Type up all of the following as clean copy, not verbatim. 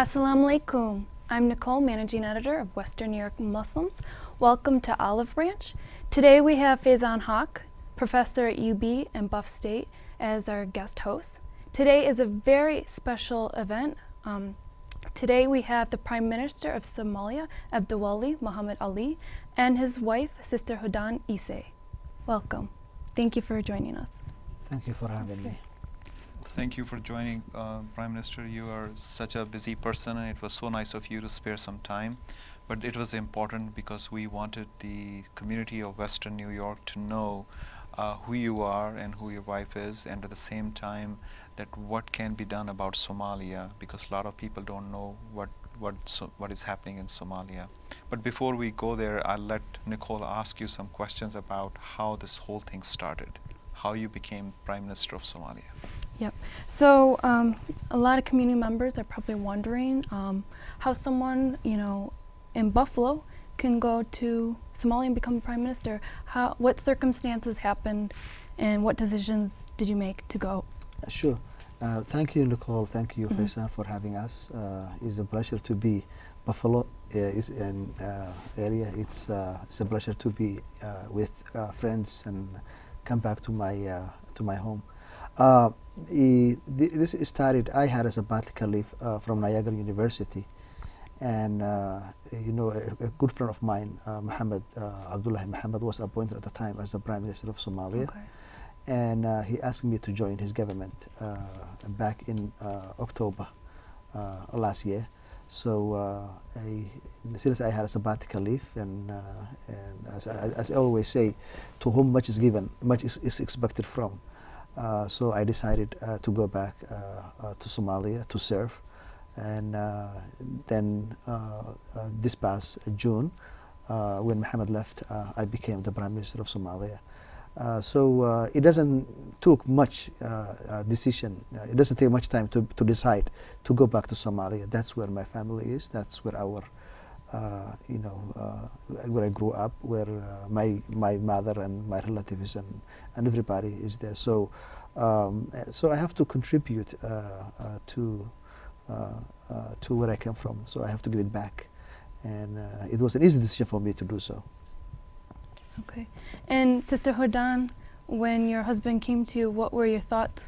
Assalamu alaikum. I'm Nicole, Managing Editor of Western New York Muslims. Welcome to Olive Branch. Today we have Faizan Haq, professor at UB and Buff State, as our guest host. Today is a very special event. Today we have the Prime Minister of Somalia, Abdweli Mohamed Ali, and his wife, Sister Hodan Isse. Welcome. Thank you for joining us. Thank you for having me. Thank you for joining, Prime Minister. You are such a busy person, and it was so nice of you to spare some time. But it was important because we wanted the community of Western New York to know who you are and who your wife is, and at the same time that what can be done about Somalia, because a lot of people don't know what is happening in Somalia. But before we go there, I'll let Nicole ask you some questions about how this whole thing started, how you became Prime Minister of Somalia. Yep. So a lot of community members are probably wondering how someone, in Buffalo can go to Somalia and become Prime Minister. What circumstances happened, and what decisions did you make to go? Sure. Thank you, Nicole. Thank you, Faisal, for having us. It's a pleasure to be Buffalo. Is an area. It's a pleasure to be with friends and come back to my home. This started, I had a sabbatical leave from Niagara University, and a good friend of mine, Abdweli Mohamed, was appointed at the time as the Prime Minister of Somalia. Okay. And he asked me to join his government back in October last year. So since I had a sabbatical leave, and as I always say, to whom much is given, much is expected from. So I decided to go back to Somalia to serve, and then this past June, when Mohammed left, I became the Prime Minister of Somalia. So it doesn't took much decision. It doesn't take much time to decide to go back to Somalia. That's where my family is. That's where our where I grew up, where my mother and my relatives and everybody is there. So so I have to contribute to where I came from. So I have to give it back, and it was an easy decision for me to do so. Okay. And Sister Hodan, when your husband came to you, what were your thoughts?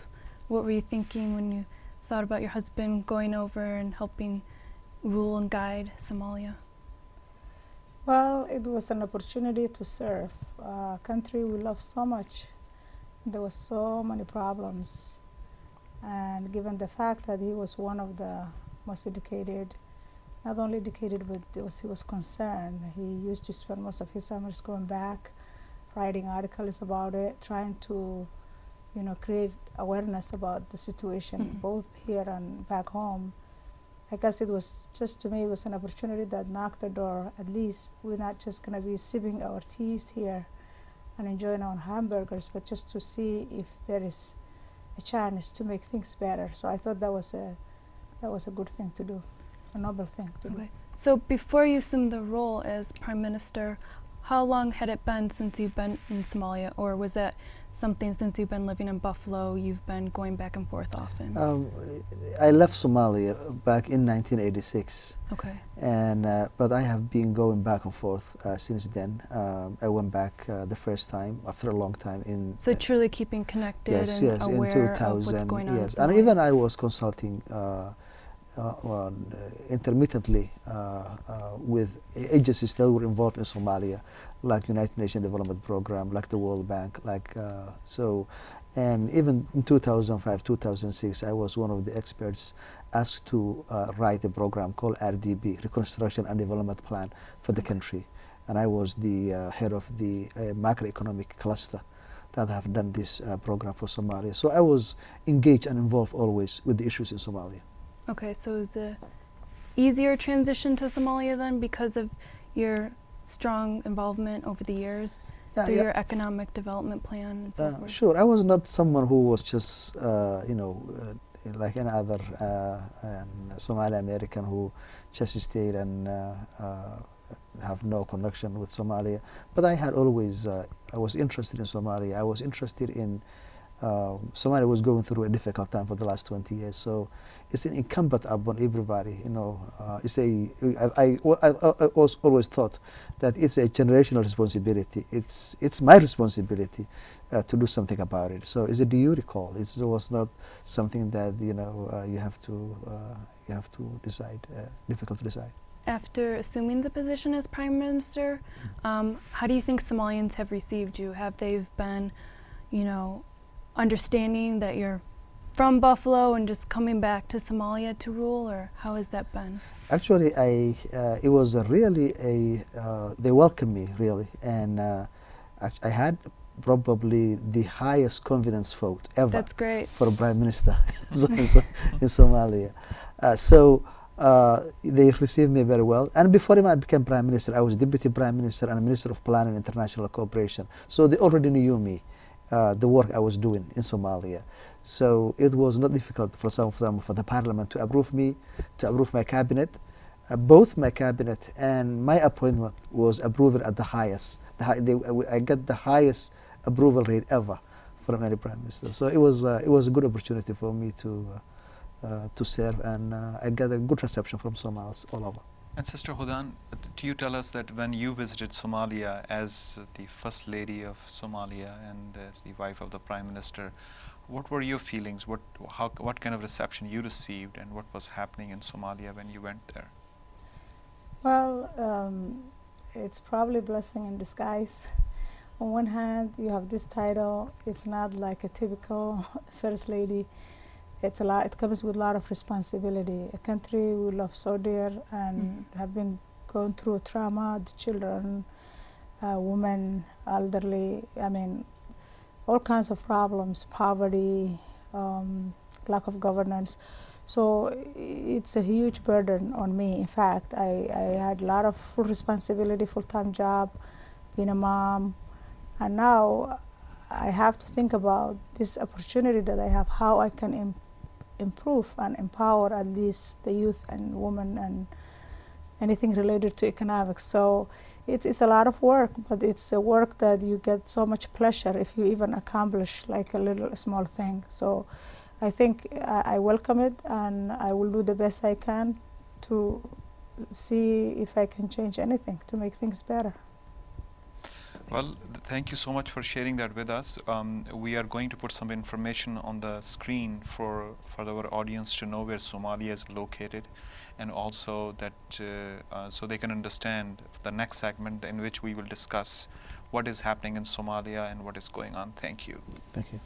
What were you thinking when you thought about your husband going over and helping rule and guide Somalia? Well, it was an opportunity to serve a country we love so much. There were so many problems, and given the fact that he was one of the most educated, not only educated, but he was concerned. He used to spend most of his summers going back, writing articles about it, trying to, create awareness about the situation, both here and back home. I guess it was just, to me, it was an opportunity that knocked the door. At least we're not just going to be sipping our teas here and enjoying our hamburgers, but just to see if there is a chance to make things better. So I thought that was a good thing to do. A noble thing to do. So before you assumed the role as Prime Minister, how long had it been since you've been in Somalia, or was that something since you've been living in Buffalo, you've been going back and forth often? I left Somalia back in 1986. Okay. And but I have been going back and forth since then. I went back the first time after a long time in. So truly keeping connected yes, and yes, aware in 2000, of what's going on. Yes, in and Somalia. even I was consulting intermittently with agencies that were involved in Somalia, like United Nations Development Program, like the World Bank, like so. And even in 2005, 2006, I was one of the experts asked to write a program called RDP, Reconstruction and Development Plan, for the country. And I was the head of the macroeconomic cluster that have done this program for Somalia. So I was engaged and involved always with the issues in Somalia. Okay, so is it easier transition to Somalia then because of your strong involvement over the years through your economic development plan and so forth? Sure, I was not someone who was just, like any other Somali American who just stayed and have no connection with Somalia. But I had always, I was interested in Somalia. I was interested in Somalia was going through a difficult time for the last 20 years, so it's an incumbent upon everybody. You know, I always thought that it's a generational responsibility. It's my responsibility to do something about it. So it's a duty call. It was not something that you have to decide. Difficult to decide. After assuming the position as Prime Minister, how do you think Somalians have received you? Have they been, understanding that you're from Buffalo and just coming back to Somalia to rule, or how has that been? Actually, it was really they welcomed me really, and I had probably the highest confidence vote ever. That's great. For a Prime Minister in Somalia. They received me very well. And before I became Prime Minister, I was Deputy Prime Minister and Minister of Planning and International Cooperation. So they already knew me, the work I was doing in Somalia. So it was not difficult for some of them, for the Parliament to approve me, to approve my cabinet. Both my cabinet and my appointment was approved at the highest. I got the highest approval rate ever from any Prime Minister. So it was a good opportunity for me to serve, and I got a good reception from Somalis all over. And Sister Hodan, do you tell us that when you visited Somalia as the First Lady of Somalia and as the wife of the Prime Minister, what were your feelings? What kind of reception you received, and what was happening in Somalia when you went there? Well, it's probably a blessing in disguise. On one hand, you have this title. It's not like a typical First Lady. It's a lot. It comes with a lot of responsibility. A country we love so dear and have been going through trauma. The children, women, elderly. I mean, all kinds of problems, poverty, lack of governance. So it's a huge burden on me. In fact, I had a lot of full responsibility, full-time job, being a mom, and now I have to think about this opportunity that I have, how I can improve and empower at least the youth and women and anything related to economics. So it's a lot of work, but it's a work that you get so much pleasure if you even accomplish like a small thing. So I think I welcome it, and I will do the best I can to see if I can change anything to make things better. Well, thank you so much for sharing that with us. We are going to put some information on the screen for our audience to know where Somalia is located, and also that so they can understand the next segment in which we will discuss what is happening in Somalia and what is going on. Thank you. Thank you.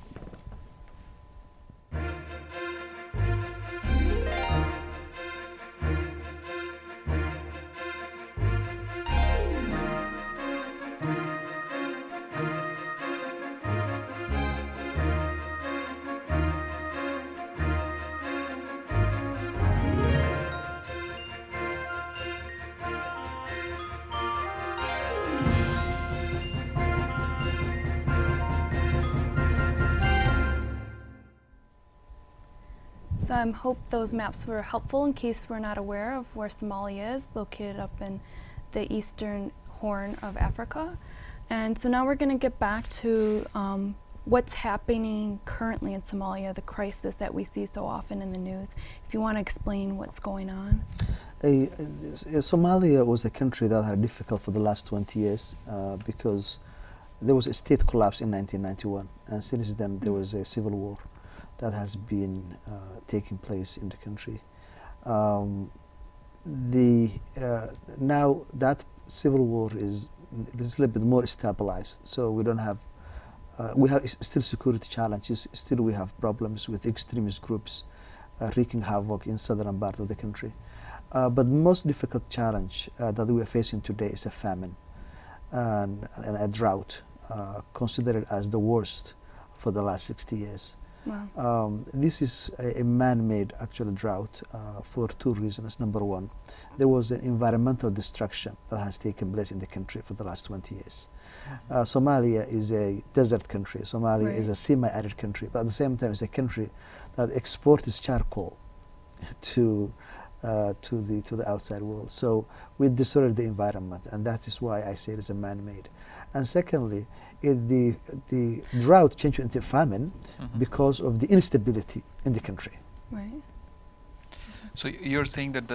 So I hope those maps were helpful in case we're not aware of where Somalia is, located up in the eastern horn of Africa. And so now we're going to get back to what's happening currently in Somalia, the crisis that we see so often in the news. If you want to explain what's going on. Somalia was a country that had difficult for the last 20 years because there was a state collapse in 1991, and since then there was a civil war that has been taking place in the country. Now that civil war is a little bit more stabilized, so we don't have we have still security challenges. Still, we have problems with extremist groups wreaking havoc in southern part of the country. But the most difficult challenge that we are facing today is a famine and a drought, considered as the worst for the last 60 years. Wow. This is a man-made actual drought for two reasons. Number one, there was an environmental destruction that has taken place in the country for the last 20 years. Somalia is a desert country. Somalia is a semi-arid country, but at the same time it's a country that exports charcoal to the outside world. So we destroyed the environment, and that is why I say it's a man-made. and secondly, the drought changed into famine because of the instability in the country. Right. So you're saying that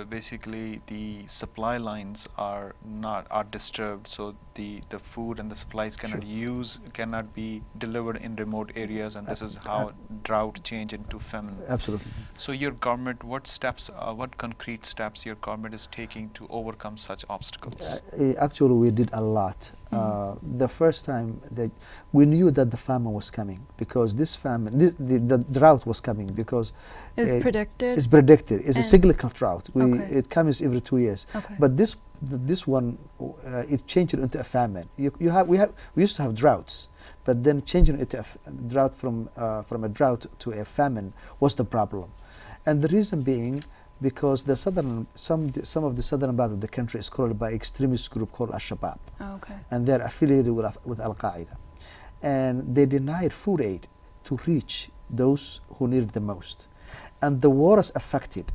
basically the supply lines are disturbed, so the food and the supplies cannot be delivered in remote areas, and this is how drought change into famine. Absolutely. So your government, what concrete steps your government is taking to overcome such obstacles? Actually, we did a lot. The first time that we knew that the famine was coming, because this famine, the drought was coming, because it's predicted. It's predicted. It's a cyclical drought. It comes every 2 years. Okay. But this one, it changed into a famine. We used to have droughts, but then changing it to a drought from a drought to a famine was the problem, and the reason being because the some of the southern part of the country is controlled by extremist group called Al-Shabaab, and they're affiliated with Al-Qaeda, and they denied food aid to reach those who need it the most, and the waters affected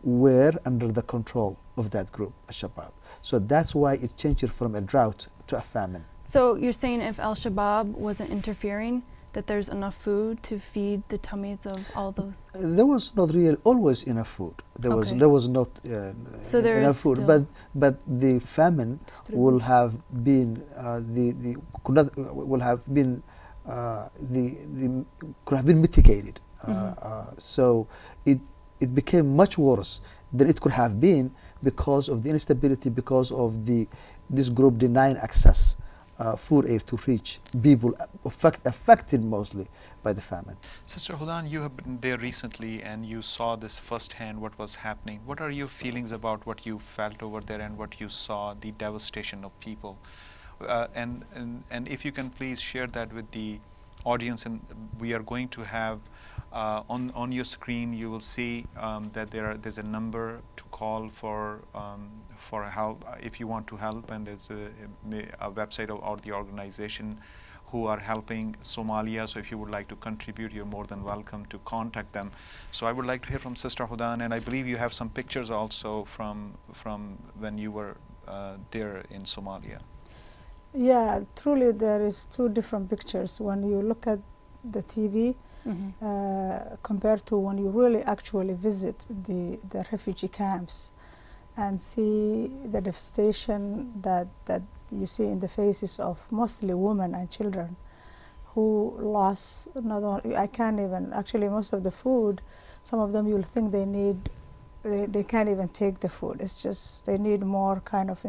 were under the control of that group, Al-Shabaab. So that's why it changed from a drought to a famine. So you're saying if Al-Shabaab wasn't interfering, that there's enough food to feed the tummies of all those? There was not really always enough food. There was not so there enough food, but the famine will have been could have been mitigated. So it became much worse than it could have been because of the instability, because of this group denying access food aid to reach people affected mostly by the famine. Sister Hodan, you have been there recently and you saw this firsthand, what was happening. What are your feelings about what you felt over there and what you saw, the devastation of people? And if you can please share that with the audience, and we are going to have on your screen you will see that there's a number to call for help if you want to help, and there's a website of the organization who are helping Somalia. So if you would like to contribute, you're more than welcome to contact them. So I would like to hear from Sister Hodan, and I believe you have some pictures also from when you were there in Somalia. Yeah, truly there is two different pictures when you look at the TV compared to when you really actually visit the refugee camps and see the devastation that you see in the faces of mostly women and children who lost not only, I can't even, actually most of the food, some of them you'll think they need, they can't even take the food. It's just they need more kind of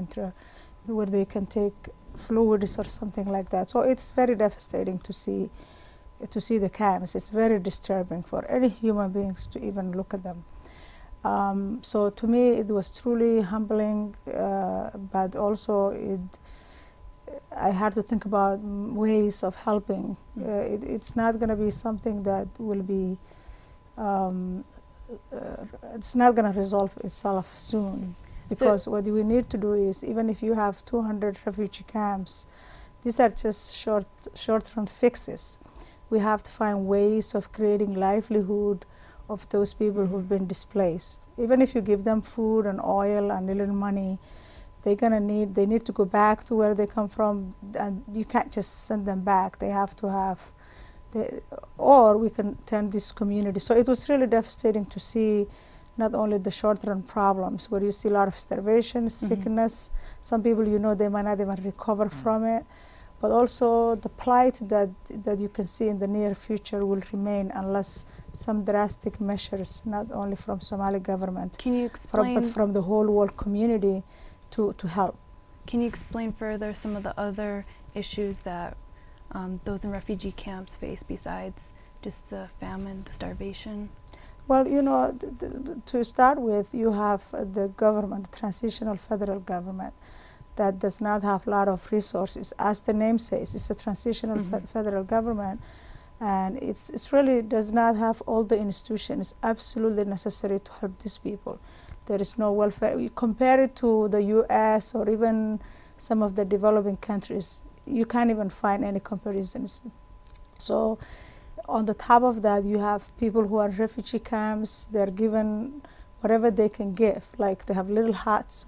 where they can take fluids or something like that. So it's very devastating to see the camps. It's very disturbing for any human beings to even look at them. So to me it was truly humbling, but also I had to think about ways of helping. It's not going to be something that will be it's not going to resolve itself soon, because what we need to do is, even if you have 200 refugee camps, these are just short-term fixes. We have to find ways of creating livelihood of those people who've been displaced. Even if you give them food and oil and a little money, they need to go back to where they come from, and you can't just send them back. They have to have, or we can turn this community. So it was really devastating to see not only the short-term problems where you see a lot of starvation, sickness, some people they might not even recover from it, but also the plight that you can see in the near future will remain unless some drastic measures, not only from Somali government, can you explain, but from the whole world community to help. Can you explain further some of the other issues that those in refugee camps face besides just the famine, the starvation? Well, to start with, you have the government, the transitional federal government, that does not have a lot of resources. As the name says, it's a transitional federal government, and it's really does not have all the institutions absolutely necessary to help these people. There is no welfare. You compare it to the US or even some of the developing countries, you can't even find any comparisons. So on the top of that, you have people who are refugee camps. They're given whatever they can give. Like they have little huts,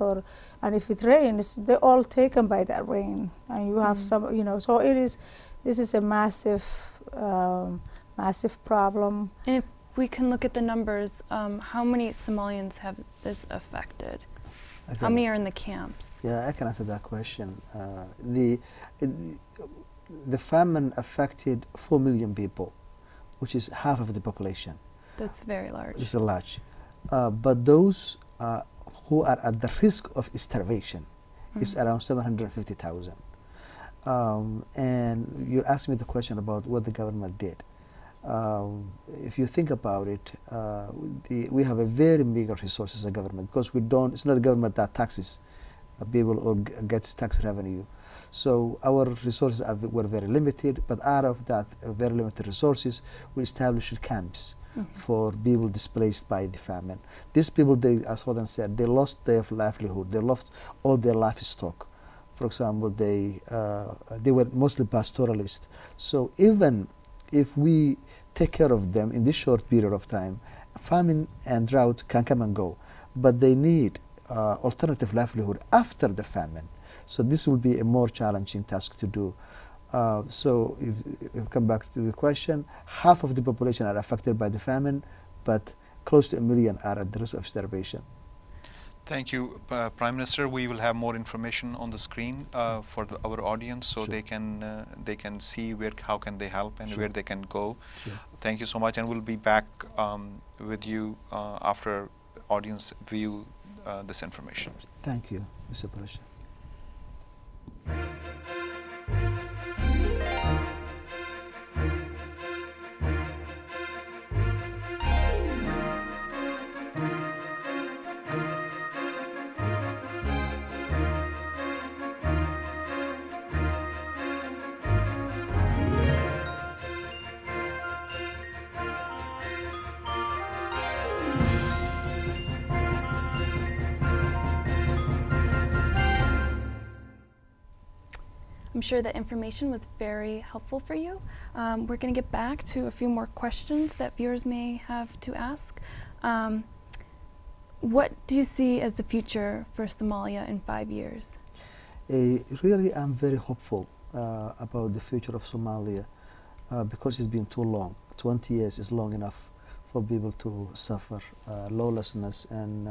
and if it rains, they're all taken by that rain, and you have some, you know. So this is a massive, massive problem. And if we can look at the numbers, how many Somalians have this affected? How many are in the camps? Yeah, I can answer that question. The famine affected 4 million people, which is half of the population. That's very large. It's large. But those who are at the risk of starvation is around 750,000. And you asked me the question about what the government did. If you think about it, we have a very meager resources as a government, because we don't. It's not the government that taxes people or gets tax revenue. So our resources were very limited. But out of that very limited resources, we established camps for people displaced by the famine. These people, they, as Hodan said, they lost their livelihood. They lost all their livestock. For example, they were mostly pastoralists. So even if we take care of them in this short period of time, famine and drought can come and go, but they need alternative livelihood after the famine. So this will be a more challenging task to do. So if we come back to the question, half of the population are affected by the famine, but close to 1 million are at the risk of starvation. Thank you, Prime Minister. We will have more information on the screen for our audience, so they can see how can they help and where they can go. Thank you so much, and we'll be back with you after audience view this information. Thank you, Mr. President. I'm sure that information was very helpful for you. We're going to get back to a few more questions that viewers may have to ask. What do you see as the future for Somalia in 5 years? Really, I'm very hopeful about the future of Somalia because it's been too long. 20 years is long enough for people to suffer lawlessness and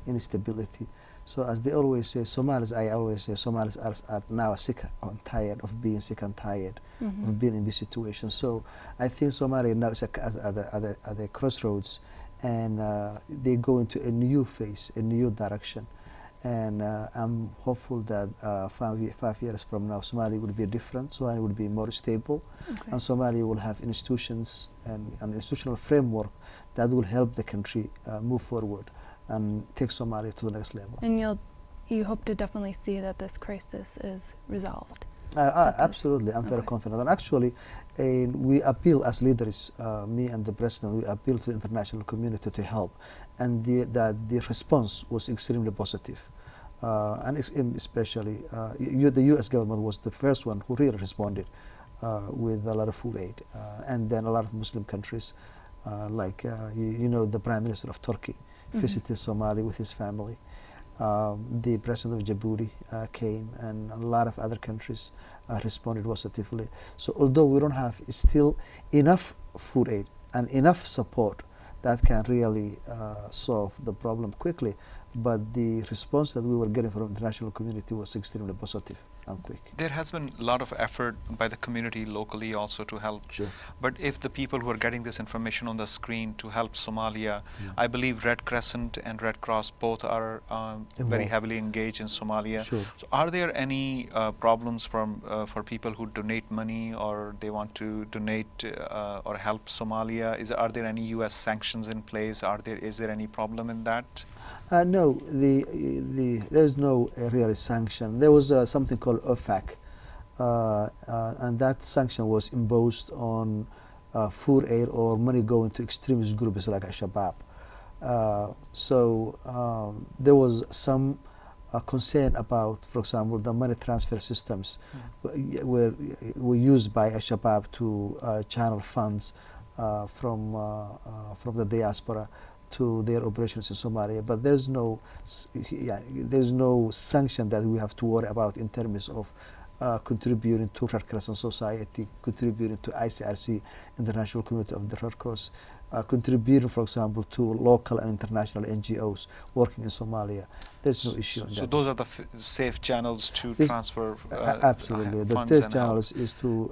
instability. So as they always say, I always say, Somalis are now sick and tired of being sick and tired of being in this situation. So I think Somalia now is at a crossroads, and they go into a new phase, a new direction. And I'm hopeful that 5 years from now, Somalia will be different. Somalia will be more stable, and Somalia will have institutions and an institutional framework that will help the country move forward and take Somalia to the next level. And you hope to definitely see that this crisis is resolved? Absolutely, I'm very confident. And actually, we appeal as leaders, me and the President, we appeal to the international community to help. And the response was extremely positive. And especially, the U.S. government was the first one who really responded with a lot of food aid. And then a lot of Muslim countries, like, you know, the Prime Minister of Turkey visited Somalia with his family. The President of Djibouti came, and a lot of other countries responded positively. So although we don't have still enough food aid and enough support that can really solve the problem quickly, but the response that we were getting from the international community was extremely positive and quick. There has been a lot of effort by the community locally also to help. Sure. But if the people who are getting this information on the screen to help Somalia, I believe Red Crescent and Red Cross both are very heavily engaged in Somalia. Sure. So are there any problems for people who donate money, or they want to donate or help Somalia? Are there any U.S. sanctions in place? Is there any problem in that? No, there's no real sanction. There was something called OFAC, and that sanction was imposed on food aid or money going to extremist groups like Al-Shabaab. So there was some concern about, for example, the money transfer systems were used by Al-Shabaab to channel funds from the diaspora. to their operations in Somalia, but there's no, there's no sanction that we have to worry about in terms of contributing to Red Crescent Society, contributing to ICRC, International Community of the Red Cross, contributing, for example, to local and international NGOs working in Somalia. There's no issue. So those are the safe channels to transfer absolutely. The safe channels is to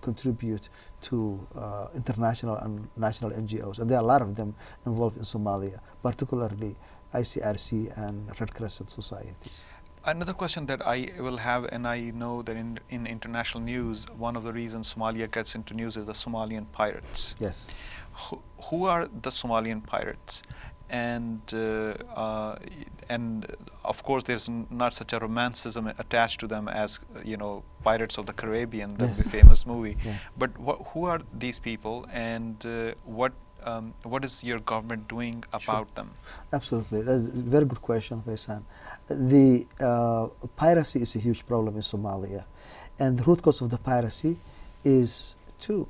contribute to international and national NGOs, and there are a lot of them involved in Somalia, particularly ICRC and Red Crescent societies. Another question that I will have, and I know that in international news, one of the reasons Somalia gets into news is the Somalian pirates. Yes. Who are the Somalian pirates? And of course, there's not such a romanticism attached to them as Pirates of the Caribbean, the famous movie. Yeah. But who are these people, and what is your government doing about them? Absolutely, that's a very good question, Faisan. The piracy is a huge problem in Somalia, and the root cause of the piracy is two.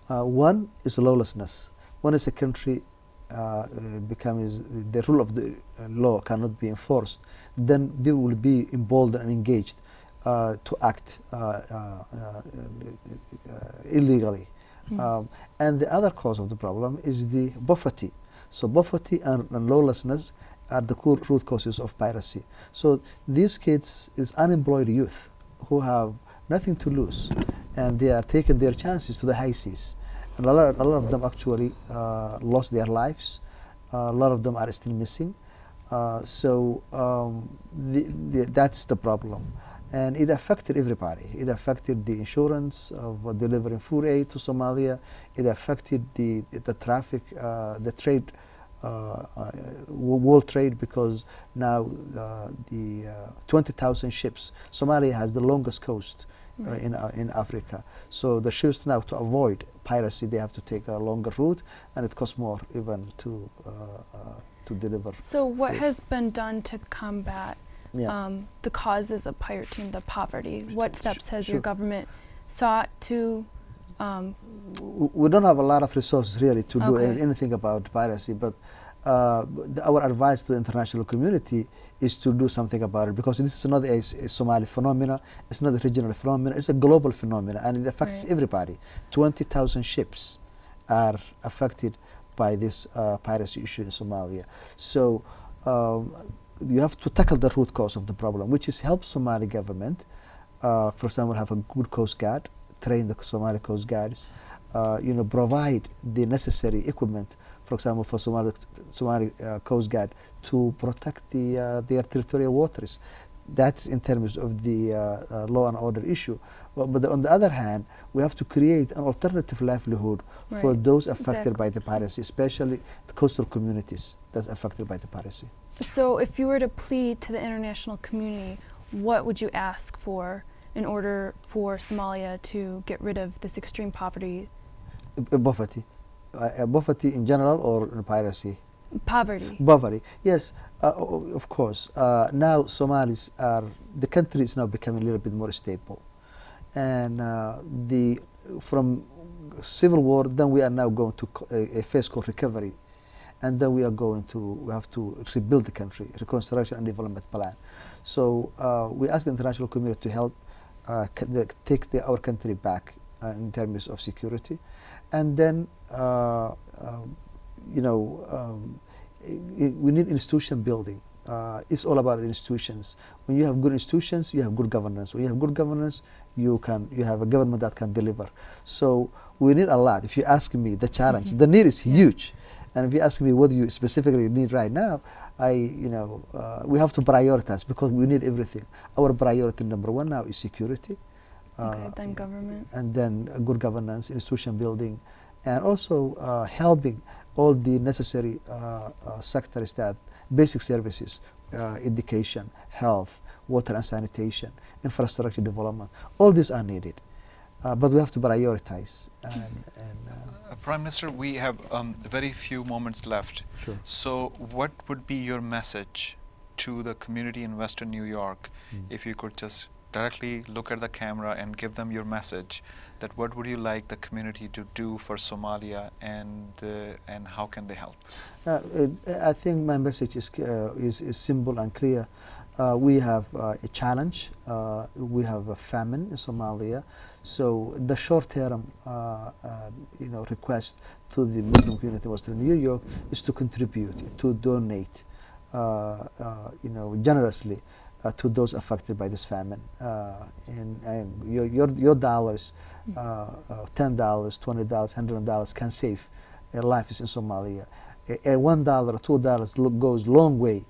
One is lawlessness. One is a country becomes the rule of the law cannot be enforced, then people will be emboldened and engaged to act illegally. And the other cause of the problem is the poverty. So poverty and lawlessness are the core root causes of piracy. So these kids is unemployed youth who have nothing to lose, and they are taking their chances to the high seas. And a lot of them actually lost their lives. A lot of them are still missing. That's the problem. And it affected everybody. It affected the insurance of delivering food aid to Somalia. It affected the traffic, the trade, world trade, because now the 20,000 ships. Somalia has the longest coast in Africa. So the ships now, to avoid piracy, they have to take a longer route, and it costs more even to deliver. So what has been done to combat the causes of piracy, the poverty? What steps has your government sought to? We don't have a lot of resources really to do anything about piracy, but our advice to the international community is to do something about it, because this is not a Somali phenomena, it's not a regional phenomena, it's a global phenomena, and it affects everybody. 20,000 ships are affected by this piracy issue in Somalia. So you have to tackle the root cause of the problem, which is help Somali government, for example, have a good coast guard, train the Somali coast guards, provide the necessary equipment, for example, for Somali coast guard to protect their territorial waters. That's in terms of the law and order issue. But on the other hand, we have to create an alternative livelihood for those affected by the piracy, especially the coastal communities that's affected by the piracy. So if you were to plead to the international community, what would you ask for in order for Somalia to get rid of this extreme poverty? Poverty. Poverty in general, or piracy? Poverty. Poverty, yes, of course. Now Somalis the country is now becoming a little bit more stable. And from civil war, then we are now going to a phase called recovery. And then we have to rebuild the country, reconstruction and development plan. So we ask the international community to help take our country back in terms of security. And then, we need institution building. It's all about institutions. When you have good institutions, you have good governance. When you have good governance, you have a government that can deliver. So we need a lot. If you ask me the challenge, the need is huge. And if you ask me what do you specifically need right now, we have to prioritize, because we need everything. Our priority number one now is security. Then government. And then good governance, institution building, and also helping all the necessary sectors, that basic services, education, health, water and sanitation, infrastructure development. All these are needed, but we have to prioritize. Prime Minister, we have very few moments left. Sure. So what would be your message to the community in Western New York, if you could just directly look at the camera and give them your message, that what would you like the community to do for Somalia, and how can they help? I think my message is simple and clear. We have a challenge. We have a famine in Somalia. So the short-term, request to the Muslim community in Western New York is to contribute, to donate, generously to those affected by this famine. And your dollars, $10, $20, $100 can save lives in Somalia. $1 or $2 goes a long way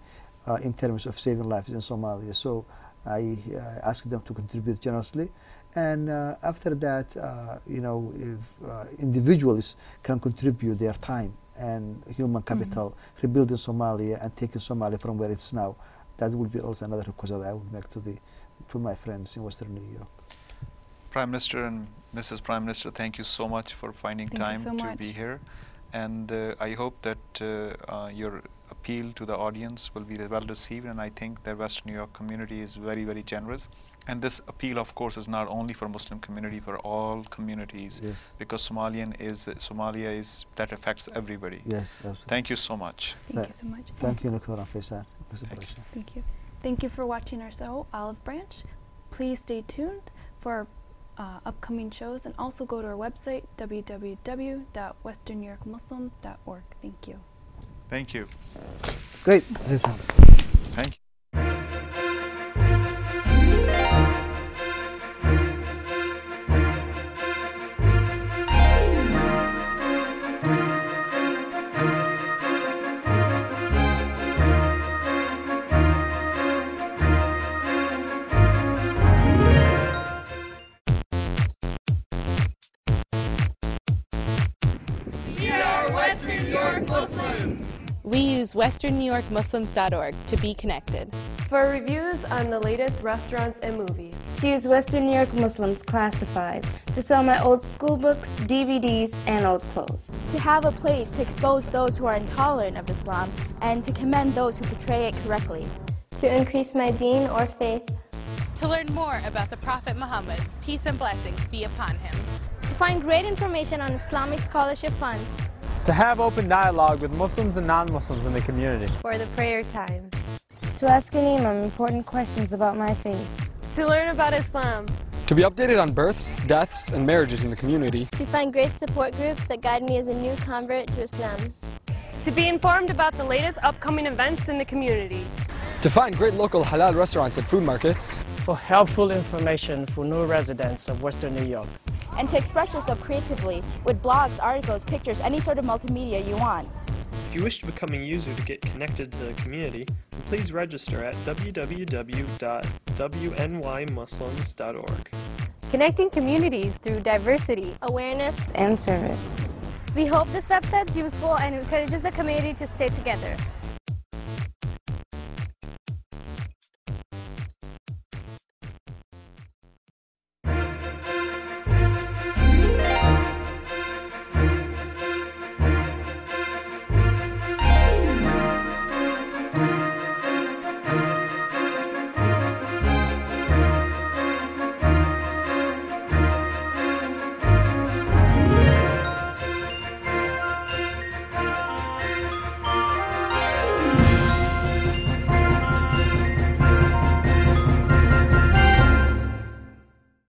in terms of saving lives in Somalia. So I ask them to contribute generously. And after that, if individuals can contribute their time and human capital, rebuilding Somalia and taking Somalia from where it's now, that would be also another request that I would make to my friends in Western New York. Prime Minister and Mrs. Prime Minister, thank you so much for finding time to be here. And I hope that your appeal to the audience will be well received, and I think the Western New York community is very, very generous. And this appeal, of course, is not only for Muslim community, for all communities, yes, because Somalia is that affects everybody. Yes, absolutely. Thank you so much. Thank you so much. Thank you, Nicole and Faisal. Thank you. Thank you for watching our show, Olive Branch. Please stay tuned for upcoming shows, and also go to our website, www.westernnewyorkmuslims.org. Thank you. Thank you. Great. Thank you. We use westernnewyorkmuslims.org to be connected. For reviews on the latest restaurants and movies. To use Western New York Muslims Classified to sell my old school books, DVDs, and old clothes. To have a place to expose those who are intolerant of Islam and to commend those who portray it correctly. To increase my deen or faith. To learn more about the Prophet Muhammad, peace and blessings be upon him. To find great information on Islamic scholarship funds. To have open dialogue with Muslims and non-Muslims in the community. For the prayer time. To ask an imam important questions about my faith. To learn about Islam. To be updated on births, deaths, and marriages in the community. To find great support groups that guide me as a new convert to Islam. To be informed about the latest upcoming events in the community. To find great local halal restaurants and food markets. For helpful information for new residents of Western New York. And to express yourself creatively with blogs, articles, pictures, any sort of multimedia you want. If you wish to become a user to get connected to the community, please register at www.wnYmuslims.org. Connecting communities through diversity, awareness, and service. We hope this website is useful and encourages the community to stay together.